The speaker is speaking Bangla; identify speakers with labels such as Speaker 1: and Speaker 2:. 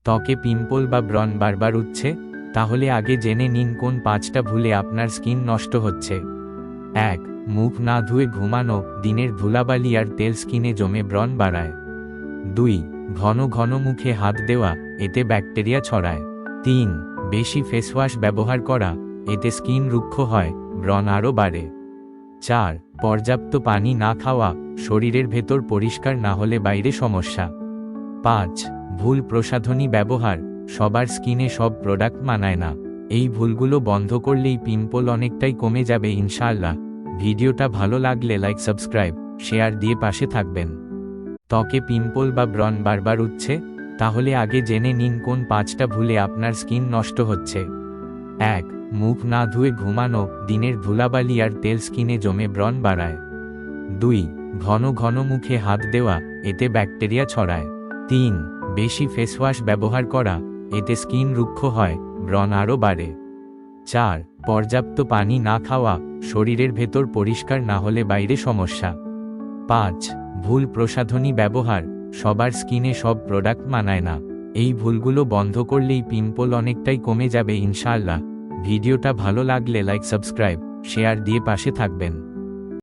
Speaker 1: ত্বকে পিম্পল বা ব্রণ বারবার উঠছে? তাহলে আগে জেনে নিন কোন 5টা ভুলে আপনার স্কিন নষ্ট হচ্ছে। 1. মুখ না ধুয়ে ঘুমানো। দিনের ধুলাবালি আর তেল স্কিনে জমে ব্রণ বাড়ায়। 2. ঘন ঘন মুখে হাত দেওয়া, এতে ব্যাকটেরিয়া ছড়ায়। 3. বেশি ফেসওয়াশ ব্যবহার করা, এতে স্কিন রুক্ষ হয়, ব্রণ আরও বাড়ে। 4. পর্যাপ্ত পানি না খাওয়া, শরীরের ভেতর পরিষ্কার না হলে বাইরে সমস্যা। 5. ভুল প্রসাধনী ব্যবহার, সবার স্কিনে সব প্রোডাক্ট মানায় না। এই ভুলগুলো বন্ধ করলেই পিম্পল অনেকটাই কমে যাবে ইনশাআল্লাহ। ভিডিওটা ভালো লাগলে লাইক, সাবস্ক্রাইব, শেয়ার দিয়ে পাশে থাকবেন। ত্বকে পিম্পল বা ব্রণ বারবার উঠছে? তাহলে আগে জেনে নিন কোন 5টা ভুলে আপনার স্কিন নষ্ট হচ্ছে। 1. মুখ না ধুয়ে ঘুমানো। দিনের ধুলাবালি আর তেল স্কিনে জমে ব্রণ বাড়ায়। 2. ঘন ঘন মুখে হাত দেওয়া, এতে ব্যাকটেরিয়া ছড়ায়। 3. বেশি ফেসওয়াশ ব্যবহার করা, এতে স্কিন রুক্ষ হয়, ব্রণ আরও বাড়ে। 4. পর্যাপ্ত পানি না খাওয়া, শরীরের ভেতর পরিষ্কার না হলে বাইরে সমস্যা। 5. ভুল প্রসাধনী ব্যবহার, সবার স্কিনে সব প্রোডাক্ট মানায় না। এই ভুলগুলো বন্ধ করলেই পিম্পল অনেকটাই কমে যাবে ইনশাআল্লাহ। ভিডিওটা ভালো লাগলে লাইক, সাবস্ক্রাইব, শেয়ার দিয়ে পাশে থাকবেন।